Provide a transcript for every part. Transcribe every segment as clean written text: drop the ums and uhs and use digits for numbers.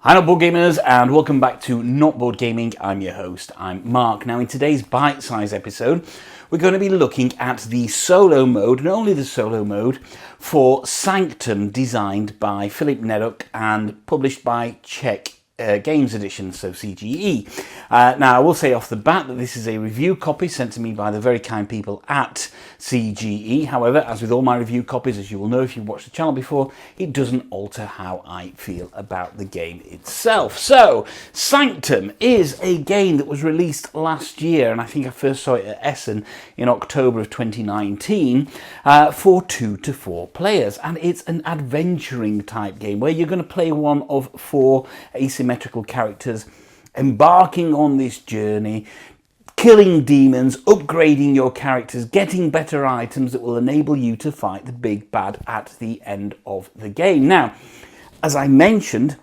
Hi Not Board Gamers and welcome back to Not Board Gaming. I'm your host, I'm Mark. Now in today's bite-size episode we're going to be looking at the solo mode, and only the solo mode, for Sanctum, designed by Filip Neduk and published by Czech Games Edition, so CGE. Now I will say off the bat that this is a review copy sent to me by the very kind people at CGE. However, as with all my review copies, as you will know if you've watched the channel before, it doesn't alter how I feel about the game itself. So, Sanctum is a game that was released last year, and I think I first saw it at Essen in October of 2019, for 2 to 4 players. And it's an adventuring type game where you're going to play one of 4 asymmetrical characters embarking on this journey, killing demons, upgrading your characters, getting better items that will enable you to fight the big bad at the end of the game. Now, as I mentioned,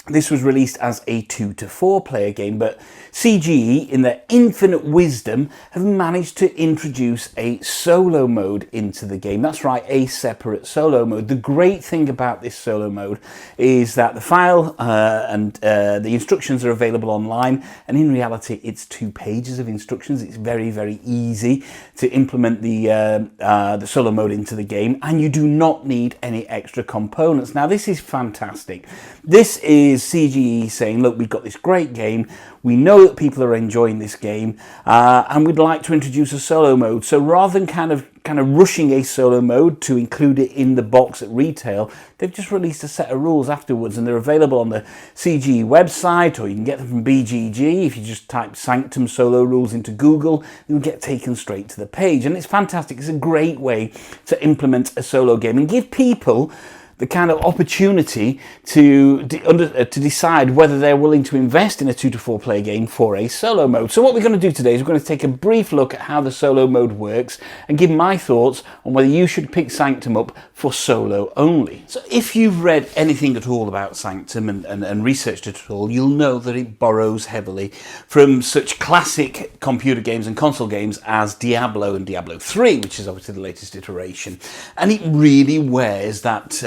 this was released as a 2 to 4 player game, but CGE, in their infinite wisdom, have managed to introduce a solo mode into the game. That's right, a separate solo mode. The great thing about this solo mode is that the file and the instructions are available online, and in reality it's 2 pages of instructions. It's very, very easy to implement the solo mode into the game, and you do not need any extra components. Now this is fantastic. This is CGE saying, look, we've got this great game, we know that people are enjoying this game, and we'd like to introduce a solo mode. So rather than kind of rushing a solo mode to include it in the box at retail, they've just released a set of rules afterwards, and they're available on the CGE website, or you can get them from BGG. If you just type Sanctum solo rules into Google, you'll get taken straight to the page, and it's fantastic. It's a great way to implement a solo game and give people the kind of opportunity to decide whether they're willing to invest in a 2 to 4 player game for a solo mode. So what we're going to do today is we're going to take a brief look at how the solo mode works and give my thoughts on whether you should pick Sanctum up for solo only. So if you've read anything at all about Sanctum and researched it at all, you'll know that it borrows heavily from such classic computer games and console games as Diablo and Diablo 3, which is obviously the latest iteration. And it really wears that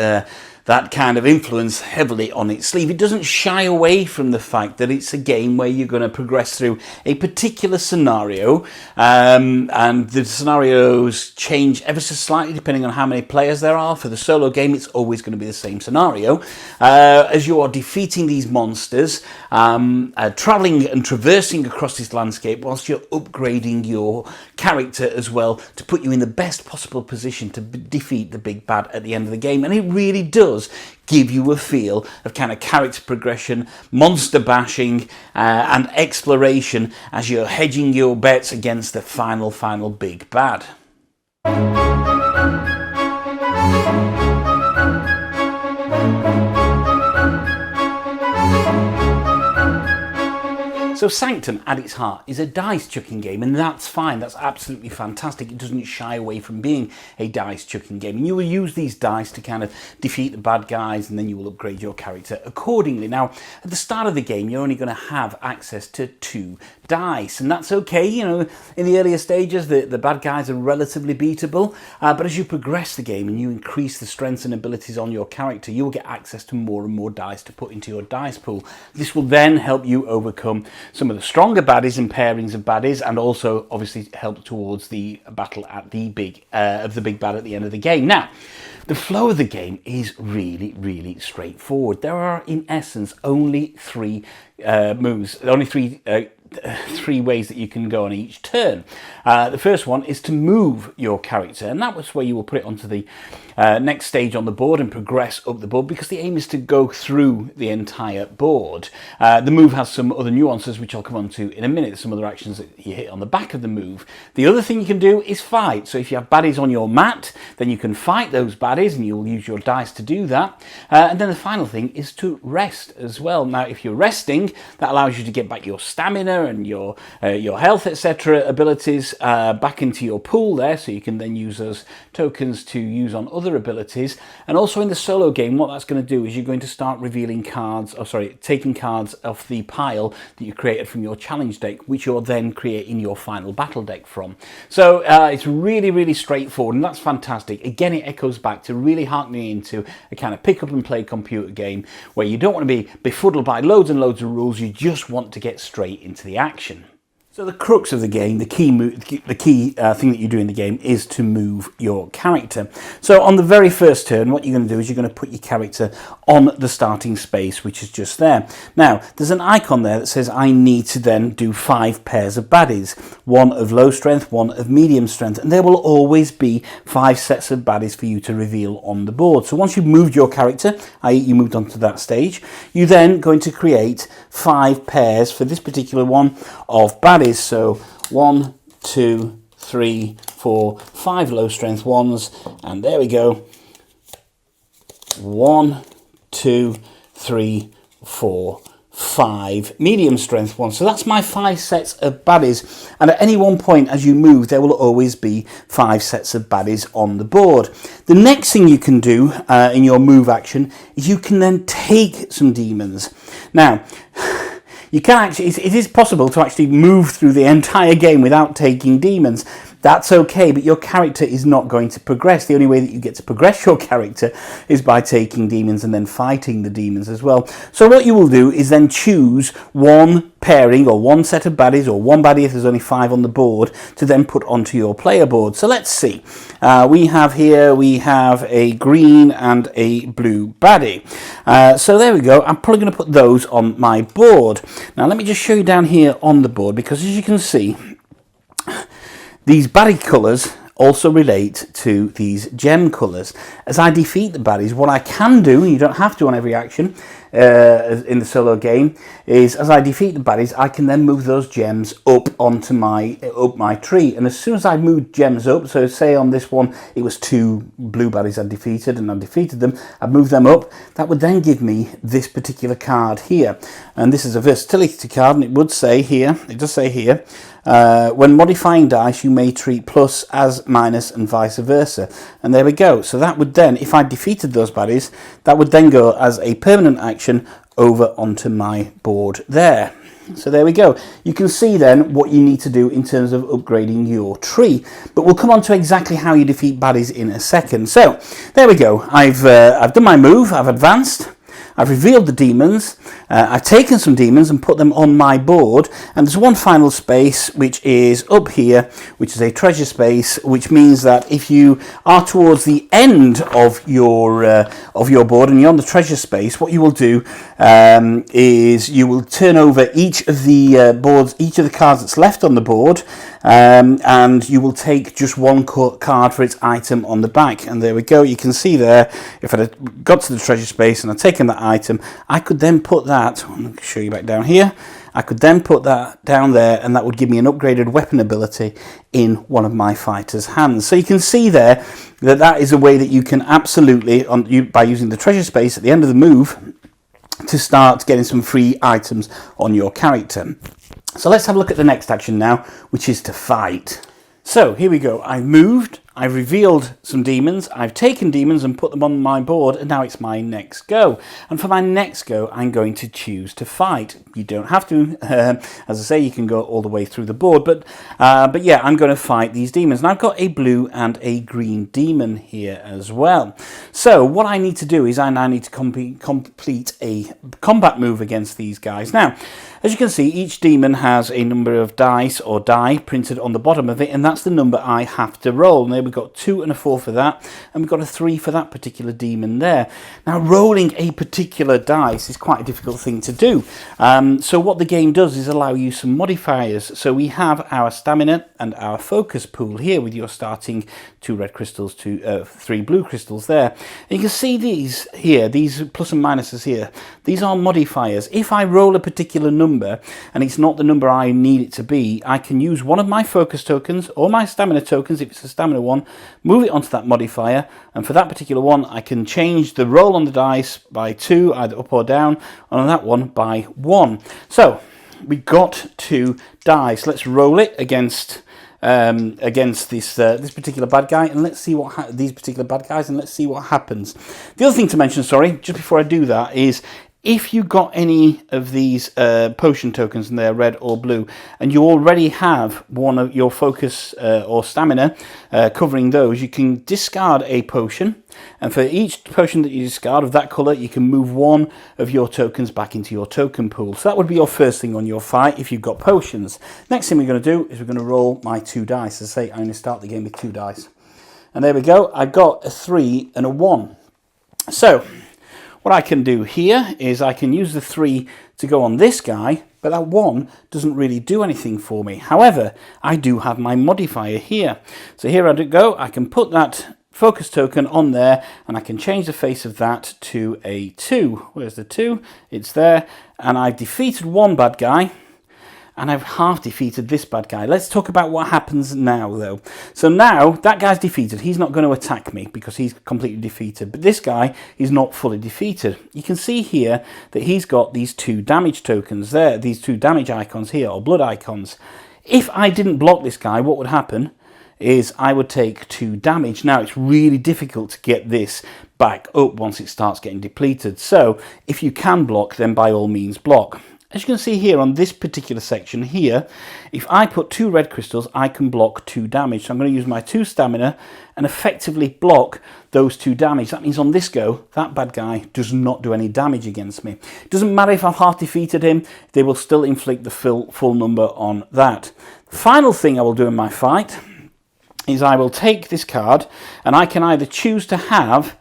kind of influence heavily on its sleeve. It doesn't shy away from the fact that it's a game where you're going to progress through a particular scenario, and the scenarios change ever so slightly depending on how many players there are. For the solo game, it's always going to be the same scenario. As you are defeating these monsters, travelling and traversing across this landscape whilst you're upgrading your character as well to put you in the best possible position to defeat the big bad at the end of the game. And it really does give you a feel of kind of character progression, monster bashing, and exploration as you're hedging your bets against the final big bad. So Sanctum, at its heart, is a dice-chucking game, and that's fine, that's absolutely fantastic. It doesn't shy away from being a dice-chucking game, and you will use these dice to kind of defeat the bad guys, and then you will upgrade your character accordingly. Now, at the start of the game, you're only going to have access to 2 dice, and that's okay. You know, in the earlier stages, the bad guys are relatively beatable, but as you progress the game and you increase the strengths and abilities on your character, you will get access to more and more dice to put into your dice pool. This will then help you overcome some of the stronger baddies and pairings of baddies, and also obviously help towards the battle at the big bad at the end of the game. Now, the flow of the game is really, really straightforward. There are, in essence, only 3 moves, only 3 ways that you can go on each turn. The first one is to move your character, and that was where you will put it onto the next stage on the board and progress up the board, because the aim is to go through the entire board. The move has some other nuances which I'll come on to in a minute, some other actions that you hit on the back of the move. The other thing you can do is fight. So if you have baddies on your mat, then you can fight those baddies, and you'll use your dice to do that. And then the final thing is to rest as well. Now if you're resting, that allows you to get back your stamina and your health, etc. abilities back into your pool there, so you can then use those tokens to use on other abilities. And also in the solo game, what that's going to do is you're going to start revealing cards, taking cards off the pile that you created from your challenge deck, which you're then creating your final battle deck from. So it's really, really straightforward, and that's fantastic. Again, it echoes back to really harkening into a kind of pick up and play computer game where you don't want to be befuddled by loads and loads of rules, you just want to get straight into the action. So the crux of the game, the key thing that you do in the game is to move your character. So on the very first turn, what you're going to do is you're going to put your character on the starting space, which is just there. Now, there's an icon there that says I need to then do 5 pairs of baddies. 1 of low strength, 1 of medium strength, and there will always be 5 sets of baddies for you to reveal on the board. So once you've moved your character, i.e. you moved on to that stage, you're then going to create 5 pairs for this particular one of baddies. So 1, 2, 3, 4, 5 low strength ones, and there we go. 1, 2, 3, 4, 5 medium strength ones. So that's my 5 sets of baddies, and at any one point as you move there will always be 5 sets of baddies on the board. The next thing you can do in your move action is you can then take some demons. Now, you can actually, it is possible to actually move through the entire game without taking demons. That's okay, but your character is not going to progress. The only way that you get to progress your character is by taking demons and then fighting the demons as well. So what you will do is then choose one pairing or one set of baddies, or one baddie if there's only 5 on the board, to then put onto your player board. So let's see. We have a green and a blue baddie. So there we go. I'm probably going to put those on my board. Now let me just show you down here on the board, because as you can see, these baddie colours also relate to these gem colours. As I defeat the baddies, what I can do, and you don't have to on every action in the solo game, is as I defeat the baddies, I can then move those gems up onto my tree. And as soon as I move gems up, so say on this one it was 2 blue baddies I defeated, and I defeated them, I'd move them up, that would then give me this particular card here. And this is a versatility card, and it would say here, it does say here, when modifying dice you may treat plus as minus and vice versa. And there we go. So that would then, if I defeated those baddies, that would then go as a permanent action over onto my board there. So there we go. You can see then what you need to do in terms of upgrading your tree. But we'll come on to exactly how you defeat baddies in a second. So there we go. I've done my move. I've advanced. I've revealed the demons, I've taken some demons and put them on my board, and there's one final space which is up here, which is a treasure space, which means that if you are towards the end of your board and you're on the treasure space, what you will do is you will turn over each of the cards that's left on the board, and you will take just one card for its item on the back. And there we go. You can see there, if I had got to the treasure space and I'd taken that item, I could then put that, I'll show you back down here, I could then put that down there, and that would give me an upgraded weapon ability in one of my fighter's hands. So you can see there that that is a way that you can absolutely, by using the treasure space at the end of the move, to start getting some free items on your character. So let's have a look at the next action now, which is to fight. So here we go. I've moved, I've revealed some demons, I've taken demons and put them on my board, and now it's my next go. And for my next go, I'm going to choose to fight. You don't have to, as I say, you can go all the way through the board, but yeah, I'm going to fight these demons. And I've got a blue and a green demon here as well. So what I need to do is I now need to complete a combat move against these guys. Now, as you can see, each demon has a number of dice or die printed on the bottom of it, and that's the number I have to roll. And there we've got 2 and a 4 for that, and we've got a 3 for that particular demon there. Now, rolling a particular dice is quite a difficult thing to do. So what the game does is allow you some modifiers. So we have our stamina and our focus pool here, with your starting 2 red crystals, 3 blue crystals there. And you can see these here, these plus and minuses here. These are modifiers. If I roll a particular number and it's not the number I need it to be, I can use one of my focus tokens or my stamina tokens, if it's a stamina one, move it onto that modifier, and for that particular one I can change the roll on the dice by 2, either up or down, and on that one by 1. So we got 2 dice. Let's roll it against this particular bad guy, and let's see what these particular bad guys, and let's see what happens. The other thing to mention, sorry, just before I do that, is if you got any of these potion tokens and they're red or blue, and you already have one of your focus or stamina covering those, you can discard a potion, and for each potion that you discard of that colour, you can move 1 of your tokens back into your token pool. So that would be your first thing on your fight if you've got potions. Next thing we're going to do is we're going to roll my 2 dice. As I say, I'm going to start the game with 2 dice. And there we go, I've got a 3 and a 1. So what I can do here is I can use the 3 to go on this guy, but that 1 doesn't really do anything for me. However, I do have my modifier here. So here I go, I can put that focus token on there, and I can change the face of that to a 2. Where's the 2? It's there, and I've defeated 1 bad guy, and I've half defeated this bad guy. Let's talk about what happens now, though. So now, that guy's defeated. He's not going to attack me because he's completely defeated. But this guy is not fully defeated. You can see here that he's got these 2 damage tokens there, these 2 damage icons here, or blood icons. If I didn't block this guy, what would happen is I would take 2 damage. Now, it's really difficult to get this back up once it starts getting depleted. So, if you can block, then by all means block. As you can see here on this particular section here, if I put 2 red crystals, I can block 2 damage. So I'm going to use my 2 stamina and effectively block those 2 damage. That means on this go, that bad guy does not do any damage against me. It doesn't matter if I've half defeated him, they will still inflict the full number on that. The final thing I will do in my fight is I will take this card, and I can either choose to have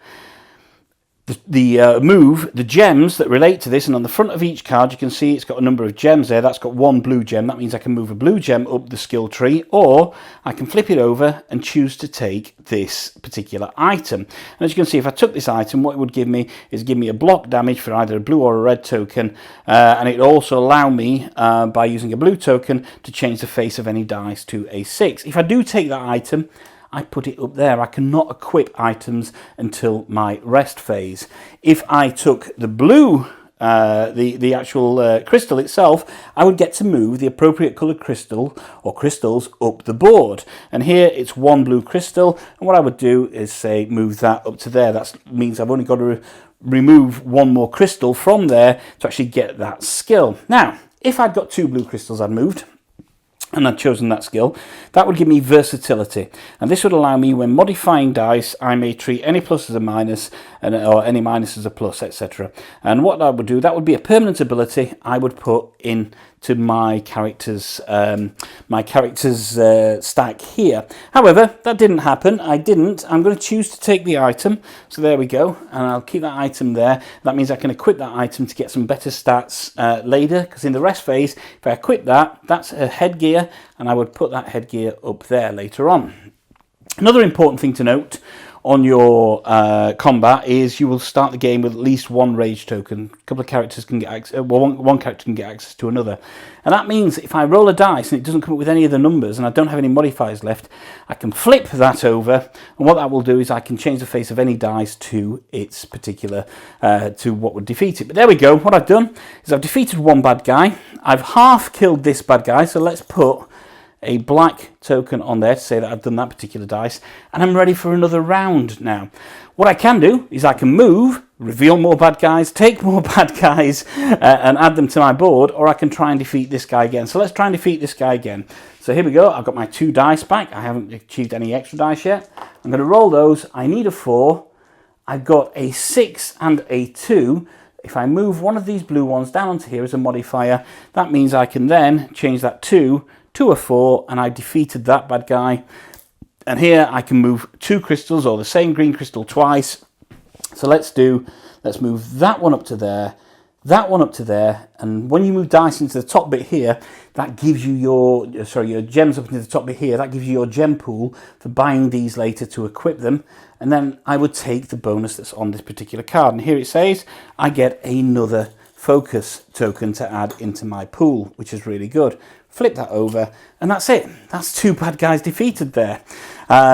move the gems that relate to this, and on the front of each card you can see it's got a number of gems there. That's got 1 blue gem. That means I can move a blue gem up the skill tree, or I can flip it over and choose to take this particular item. And as you can see, if I took this item, what it would give me is give me a block damage for either a blue or a red token, and it also allow me by using a blue token to change the face of any dice to a 6. If I do take that item, I put it up there. I cannot equip items until my rest phase. If I took the blue, the actual crystal itself, I would get to move the appropriate coloured crystal or crystals up the board. And here it's 1 blue crystal, and what I would do is say move that up to there. That means I've only got to remove 1 more crystal from there to actually get that skill. Now, if I'd got 2 blue crystals I'd moved, and I'd chosen that skill, that would give me versatility. And this would allow me, when modifying dice, I may treat any plus as a minus, or any minus as a plus, etc. And what I would do, that would be a permanent ability I would put in to my character's stack here. However, that didn't happen. I didn't. I'm going to choose to take the item. So there we go. And I'll keep that item there. That means I can equip that item to get some better stats later. Because in the rest phase, if I equip that, that's a headgear. And I would put that headgear up there later on. Another important thing to note on your combat is you will start the game with at least 1 rage token. A couple of characters can get access, one character can get access to another. And that means if I roll a dice and it doesn't come up with any of the numbers and I don't have any modifiers left, I can flip that over, and what that will do is I can change the face of any dice to its particular, to what would defeat it. But there we go. What I've done is I've defeated 1 bad guy. I've half killed this bad guy, so let's put a black token on there to say that I've done that particular dice, and I'm ready for another round now. What I can do is I can move, reveal more bad guys, take more bad guys, and add them to my board, or I can try and defeat this guy again. So let's try and defeat this guy again. So here we go. I've got my 2 dice back. I haven't achieved any extra dice yet. I'm going to roll those. I need a 4. I've got a 6 and a 2. If I move one of these blue ones down onto here as a modifier, that means I can then change that 2 to a 4, and I defeated that bad guy. And here I can move 2 crystals, or the same green crystal twice. So let's move that one up to there, that one up to there, and when you move dice into the top bit here, that gives you your gems up into the top bit here, that gives you your gem pool for buying these later to equip them. And then I would take the bonus that's on this particular card. And here it says I get another focus token to add into my pool, which is really good. Flip that over, and that's it. That's 2 bad guys defeated there.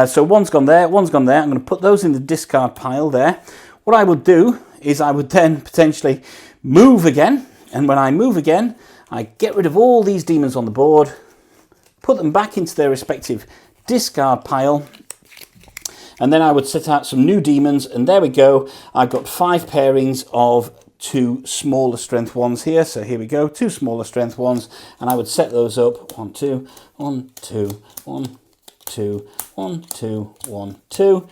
So one's gone there, one's gone there. I'm going to put those in the discard pile there. What I would do is I would then potentially move again, and when I move again, I get rid of all these demons on the board, put them back into their respective discard pile, and then I would set out some new demons, and there we go. I've got 5 pairings of 2 smaller strength ones here. So here we go, 2 smaller strength ones, and I would set those up 1, 2, 1, 2, 1, 2, 1, 2, 1, 2,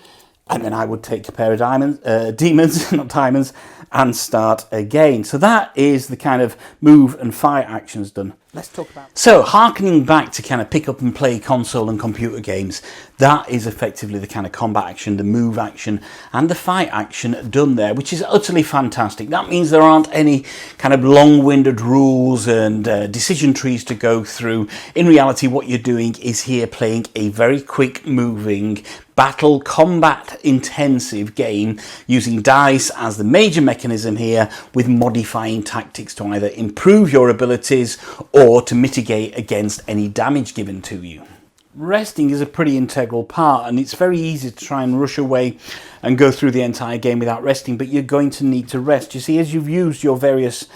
and then I would take a pair of demons, not diamonds, and start again. So that is the kind of move and fight actions done. Let's talk about... So, harkening back to kind of pick up and play console and computer games, that is effectively the kind of combat action, the move action, and the fight action done there, which is utterly fantastic. That means there aren't any kind of long-winded rules and decision trees to go through. In reality, what you're doing is here playing a very quick-moving, battle combat intensive game using dice as the major mechanism here, with modifying tactics to either improve your abilities or to mitigate against any damage given to you. Resting is a pretty integral part, and it's very easy to try and rush away and go through the entire game without resting, but you're going to need to rest. You see, as you've used your various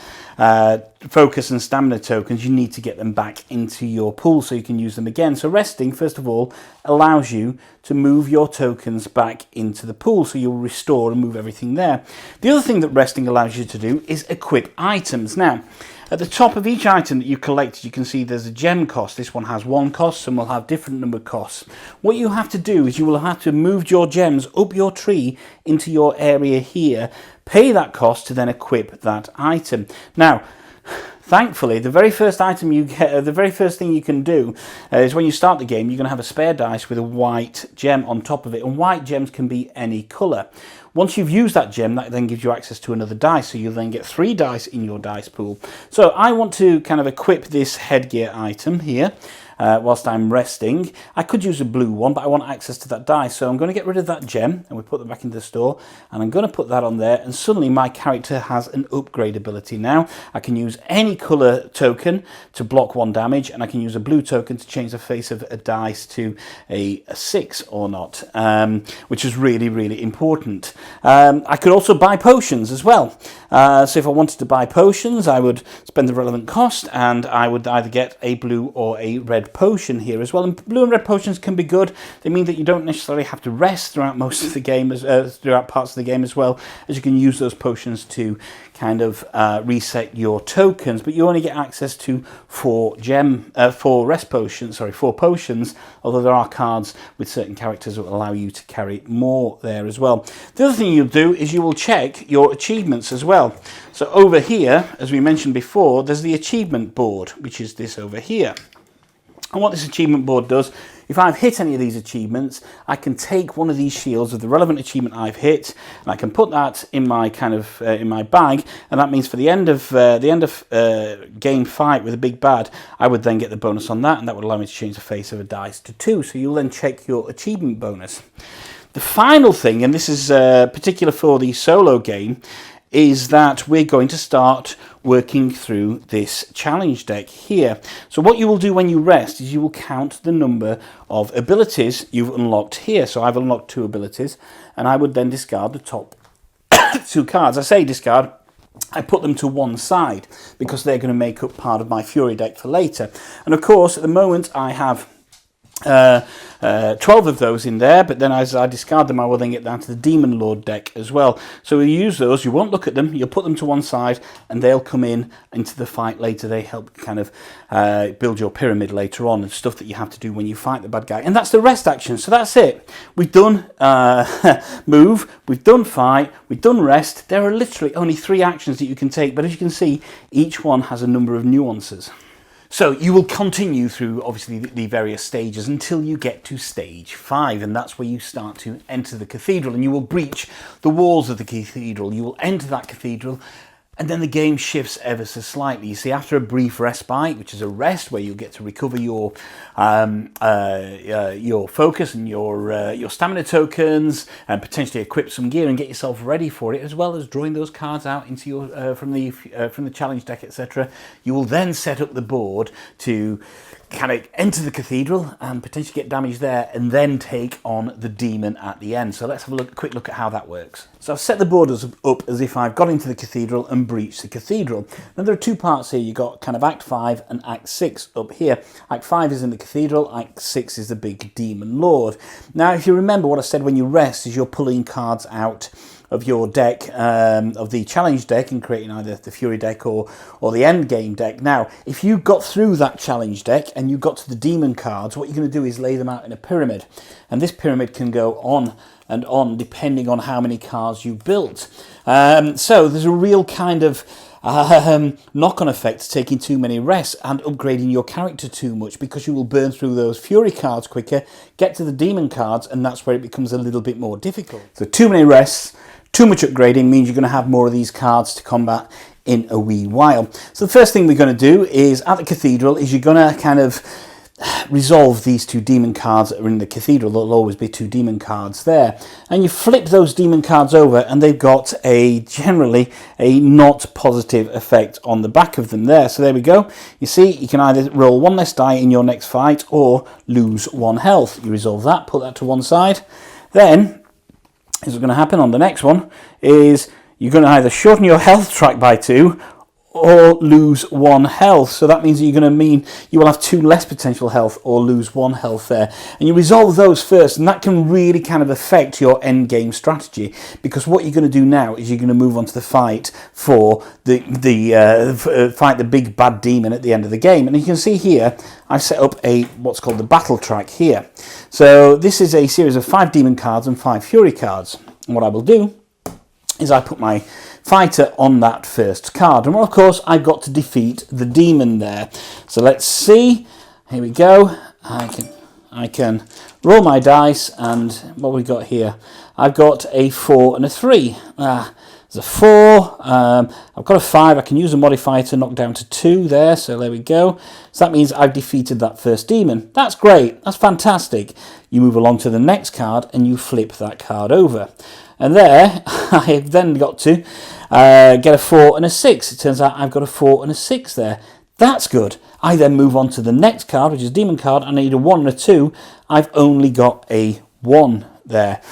focus and stamina tokens, you need to get them back into your pool so you can use them again. So resting, first of all, allows you to move your tokens back into the pool, so you'll restore and move everything there. The other thing that resting allows you to do is equip items. Now, at the top of each item that you collected, you can see there's a gem cost. This one has 1 cost, some will have different number costs. What you have to do is you will have to move your gems up your tree into your area here, pay that cost to then equip that item. Now, thankfully, the very first item you get, the very first thing you can do is when you start the game, you're going to have a spare dice with a white gem on top of it, and white gems can be any colour. Once you've used that gem, that then gives you access to another dice, so you'll then get 3 dice in your dice pool. So I want to kind of equip this headgear item here whilst I'm resting. I could use a blue one, but I want access to that dice, so I'm going to get rid of that gem, and we put that back into the store, and I'm going to put that on there, and suddenly my character has an upgrade ability now. I can use any colour token to block 1 damage, and I can use a blue token to change the face of a dice to a 6 or not, which is really, really important. I could also buy potions as well. So if I wanted to buy potions, I would spend the relevant cost, and I would either get a blue or a red potion here as well. And blue and red potions can be good. They mean that you don't necessarily have to rest throughout most of the game, throughout parts of the game, as well as you can use those potions to kind of reset your tokens, but you only get access to 4 potions, although there are cards with certain characters that will allow you to carry more there as well. The other thing you'll do is you will check your achievements as well. So over here, as we mentioned before, there's the achievement board, which is this over here. And what this achievement board does, if I've hit any of these achievements, I can take one of these shields of the relevant achievement I've hit, and I can put that in my kind of in my bag, and that means for the end of game fight with a big bad, I would then get the bonus on that, and that would allow me to change the face of a dice to 2. So you'll then check your achievement bonus. The final thing, and this is particular for the solo game, is that we're going to start working through this challenge deck here. So what you will do when you rest is you will count the number of abilities you've unlocked here. So I've unlocked 2 abilities, and I would then discard the top 2 cards. I say discard, I put them to one side because they're going to make up part of my Fury deck for later. And of course, at the moment I have 12 of those in there, but then as I discard them, I will then get down to the Demon Lord deck as well. So we use those, you won't look at them, you'll put them to one side, and they'll come into the fight later. They help kind of build your pyramid later on, and stuff that you have to do when you fight the bad guy. And that's the rest action, so that's it. We've done move, we've done fight, we've done rest. There are literally only 3 actions that you can take, but as you can see, each one has a number of nuances. So you will continue through, obviously, the various stages until you get to stage 5, and that's where you start to enter the cathedral, and you will breach the walls of the cathedral. You will enter that cathedral, and then the game shifts ever so slightly. You see, after a brief respite, which is a rest where you'll get to recover your focus and your stamina tokens, and potentially equip some gear and get yourself ready for it, as well as drawing those cards out into your from the challenge deck, etc. You will then set up the board to kind of enter the cathedral and potentially get damage there, and then take on the demon at the end. So let's have a quick look at how that works. So I've set the borders up as if I've got into the cathedral and breached the cathedral. Now there are two parts here. You've got kind of Act 5 and Act 6 up here. Act 5 is in the cathedral, Act 6 is the big demon lord. Now if you remember what I said when you rest is you're pulling cards out of your deck, of the challenge deck, and creating either the Fury deck or the end game deck. Now, if you got through that challenge deck and you got to the demon cards, what you're going to do is lay them out in a pyramid. And this pyramid can go on and on depending on how many cards you built. So there's a real kind of knock-on effect to taking too many rests and upgrading your character too much, because you will burn through those Fury cards quicker, get to the demon cards, and that's where it becomes a little bit more difficult. So too many rests, too much upgrading means you're going to have more of these cards to combat in a wee while. So the first thing we're going to do is, at the cathedral, is you're going to kind of resolve these two demon cards that are in the cathedral. There'll always be two demon cards there. And you flip those demon cards over and they've got generally a not positive effect on the back of them there. So there we go. You see, you can either roll one less die in your next fight or lose 1 health. You resolve that, put that to one side. Then what's going to happen on the next one is you're going to either shorten your health track by 2 or lose 1 health. So that means you're going to mean you will have 2 less potential health or lose 1 health there. And you resolve those first, and that can really kind of affect your end game strategy, because what you're going to do now is you're going to move on to the fight for fight the big bad demon at the end of the game. And you can see here I've set up what's called the battle track here. So this is a series of 5 demon cards and 5 fury cards. And what I will do is I put my fighter on that first card, and well, of course I've got to defeat the demon there. So let's see, here we go. I can roll my dice, and what we got here, I've got a 4 and a 3. There's a 4, I've got a 5, I can use a modifier to knock down to 2 there, so there we go. So that means I've defeated that first demon. That's great, that's fantastic. You move along to the next card and you flip that card over. And there, I've then got to get a 4 and a 6. It turns out I've got a 4 and a 6 there. That's good. I then move on to the next card, which is demon card. I need a 1 and a 2. I've only got a 1 there.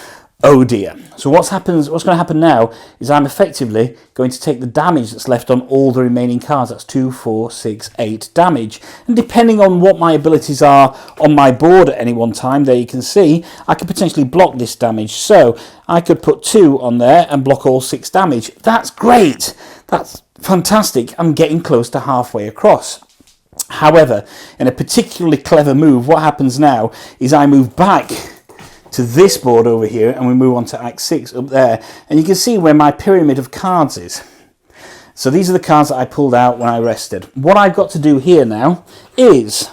Oh dear. So what's going to happen now is I'm effectively going to take the damage that's left on all the remaining cards. That's 2, 4, 6, 8 damage. And depending on what my abilities are on my board at any one time, there you can see, I could potentially block this damage. So I could put 2 on there and block all 6 damage. That's great. That's fantastic. I'm getting close to halfway across. However, in a particularly clever move, what happens now is I move back to this board over here, and we move on to Act 6 up there, and you can see where my pyramid of cards is. So these are the cards that I pulled out when I rested. What I've got to do here now is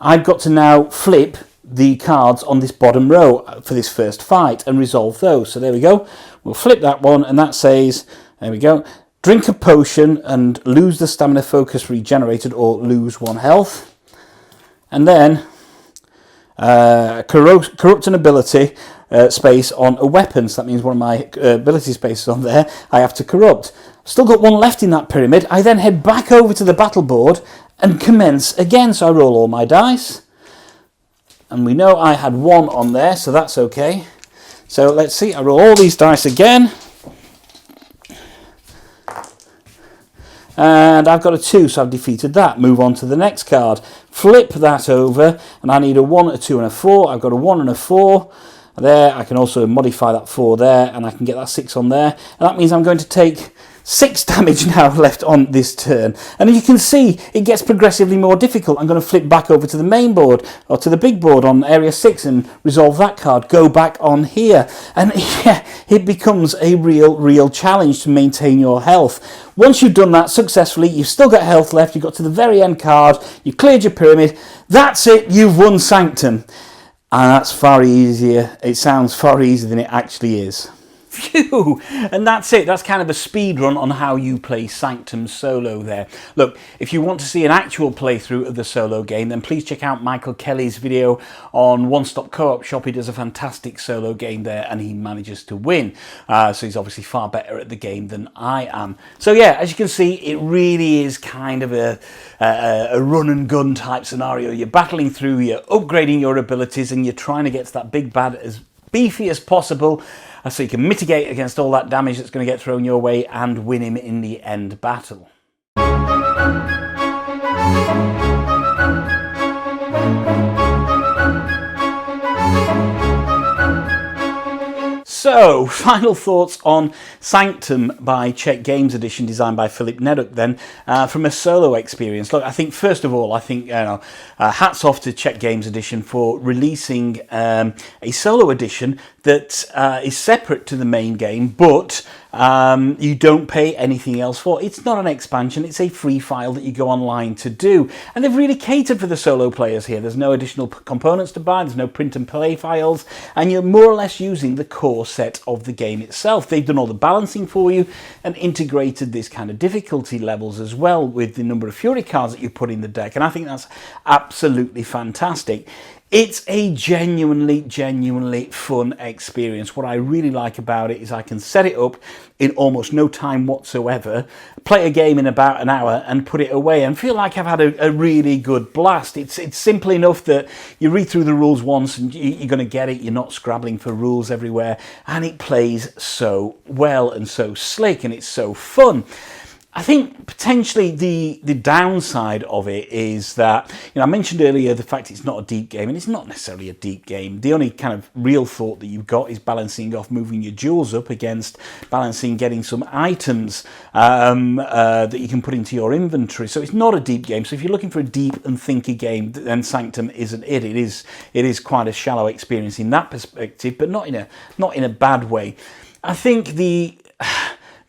I've got to now flip the cards on this bottom row for this first fight and resolve those. So there we go. We'll flip that one, and that says, there we go, drink a potion and lose the stamina focus regenerated or lose 1 health. And then corrupt an ability space on a weapon. So that means one of my ability spaces on there I have to corrupt. Still got 1 left in that pyramid. I then head back over to the battle board and commence again. So I roll all my dice, and we know I had 1 on there, so that's okay. So let's see, I roll all these dice again, and I've got a 2, so I've defeated that. Move on to the next card, flip that over, and I need a 1, a 2 and a 4. I've got a 1 and a 4 there. I can also modify that 4 there, and I can get that 6 on there, and that means I'm going to take 6 damage now left on this turn. And as you can see, it gets progressively more difficult. I'm going to flip back over to the main board, or to the big board on area 6, and resolve that card, go back on here, and yeah, it becomes a real challenge to maintain your health. Once you've done that successfully, you've still got health left, you've got to the very end card, you've cleared your pyramid, that's it, you've won Sanctum. And that's far easier, it sounds far easier than it actually is. Phew! And that's it. That's kind of a speed run on how you play Sanctum solo there. Look, if you want to see an actual playthrough of the solo game, then please check out Michael Kelly's video on One Stop Co-op Shop. He does a fantastic solo game there and he manages to win. So he's obviously far better at the game than I am. So yeah, as you can see, it really is kind of a run and gun type scenario. You're battling through, you're upgrading your abilities, and you're trying to get to that big bad as beefy as possible, so you can mitigate against all that damage that's going to get thrown your way and win him in the end battle. So, final thoughts on Sanctum by Czech Games Edition, designed by Filip Neduk then, from a solo experience. Look, I think, first of all, hats off to Czech Games Edition for releasing a solo edition that is separate to the main game, but you don't pay anything else for. It's not an expansion, it's a free file that you go online to do. And they've really catered for the solo players here. There's no additional components to buy, there's no print and play files, and you're more or less using the core set of the game itself. They've done all the balancing for you and integrated this kind of difficulty levels as well with the number of Fury cards that you put in the deck, and I think that's absolutely fantastic. It's a genuinely fun experience. What I really like about it is I can set it up in almost no time whatsoever, play a game in about an hour and put it away and feel like I've had a really good blast. It's simple enough that you read through the rules once and you're going to get it. You're not scrabbling for rules everywhere, and it plays so well and so slick, and it's so fun. I think potentially the downside of it is that, I mentioned earlier the fact it's not a deep game, and it's not necessarily a deep game. The only kind of real thought that you've got is balancing off moving your jewels up against balancing getting some items that you can put into your inventory. So it's not a deep game. So if you're looking for a deep and thinky game, then Sanctum isn't it. It is quite a shallow experience in that perspective, but not in a bad way. I think the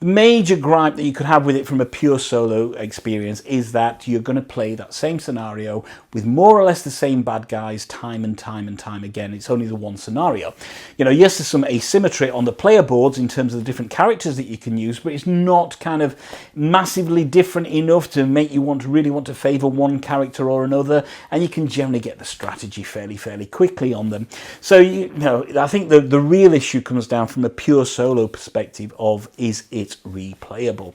major gripe that you could have with it from a pure solo experience is that you're going to play that same scenario with more or less the same bad guys time and time again. It's only the one scenario. Yes, there's some asymmetry on the player boards in terms of the different characters that you can use, but it's not kind of massively different enough to make you really want to favour one character or another, and you can generally get the strategy fairly quickly on them. So, I think the real issue comes down from a pure solo perspective of, is it replayable?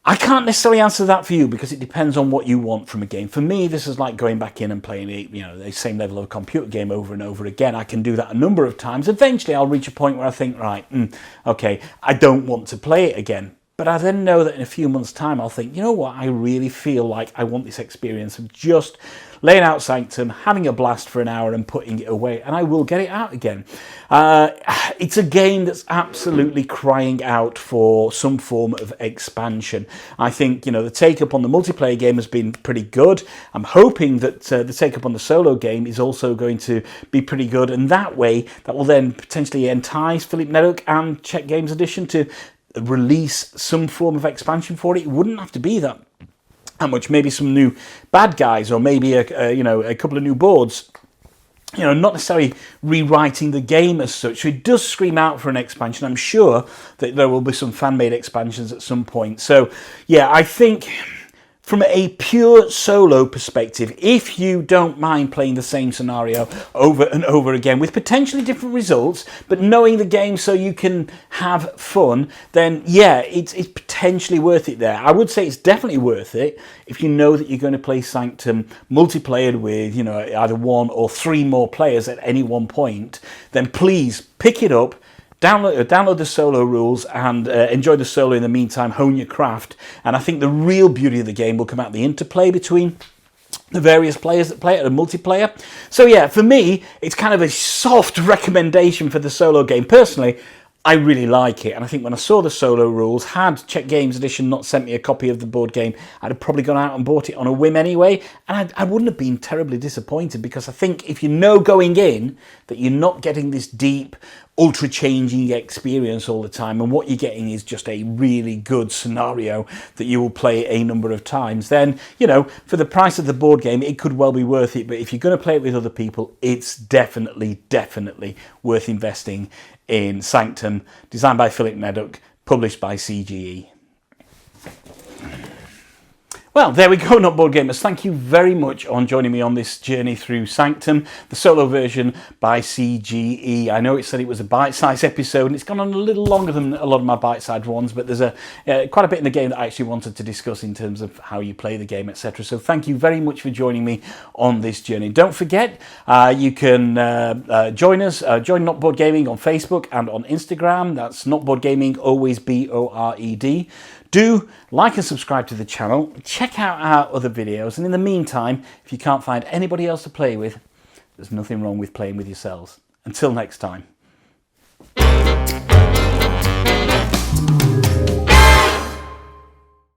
I can't necessarily answer that for you because it depends on what you want from a game. For me, this is like going back in and playing the same level of a computer game over and over again. I can do that a number of times. Eventually, I'll reach a point where I think, right, okay, I don't want to play it again. But I then know that in a few months' time, I'll think, you know what, I really feel like I want this experience of just laying out Sanctum, having a blast for an hour and putting it away, and I will get it out again. It's a game that's absolutely crying out for some form of expansion. I think, the take-up on the multiplayer game has been pretty good. I'm hoping that the take-up on the solo game is also going to be pretty good, and that way, that will then potentially entice Filip Neduk and Czech Games Edition to release some form of expansion for it. It wouldn't have to be that much. Maybe some new bad guys, or maybe a couple of new boards. Not necessarily rewriting the game as such. So it does scream out for an expansion. I'm sure that there will be some fan-made expansions at some point. So yeah, I think from a pure solo perspective, if you don't mind playing the same scenario over and over again with potentially different results, but knowing the game so you can have fun, then yeah, it's potentially worth it there. I would say it's definitely worth it if you know that you're going to play Sanctum multiplayer with, either one or three more players at any one point. Then please pick it up. Download the solo rules and enjoy the solo in the meantime, hone your craft. And I think the real beauty of the game will come out of the interplay between the various players that play it, a multiplayer. So yeah, for me, it's kind of a soft recommendation for the solo game. Personally, I really like it, and I think when I saw the solo rules, had Czech Games Edition not sent me a copy of the board game, I'd have probably gone out and bought it on a whim anyway, and I wouldn't have been terribly disappointed, because I think if you know going in that you're not getting this deep, ultra changing experience all the time, and what you're getting is just a really good scenario that you will play a number of times, then, you know, for the price of the board game, it could well be worth it. But if you're going to play it with other people, it's definitely worth investing in Sanctum, designed by Philip Neddock, published by CGE. Well, there we go, Not Board Gamers. Thank you very much on joining me on this journey through Sanctum, the solo version by CGE. I know it said it was a bite-sized episode, and it's gone on a little longer than a lot of my bite-sized ones, but there's quite a bit in the game that I actually wanted to discuss in terms of how you play the game, etc. So thank you very much for joining me on this journey. Don't forget, you can join us, join Not Board Gaming on Facebook and on Instagram. That's Not Board Gaming, always BORED. Do like and subscribe to the channel, check out our other videos, and in the meantime, if you can't find anybody else to play with, there's nothing wrong with playing with yourselves. Until next time.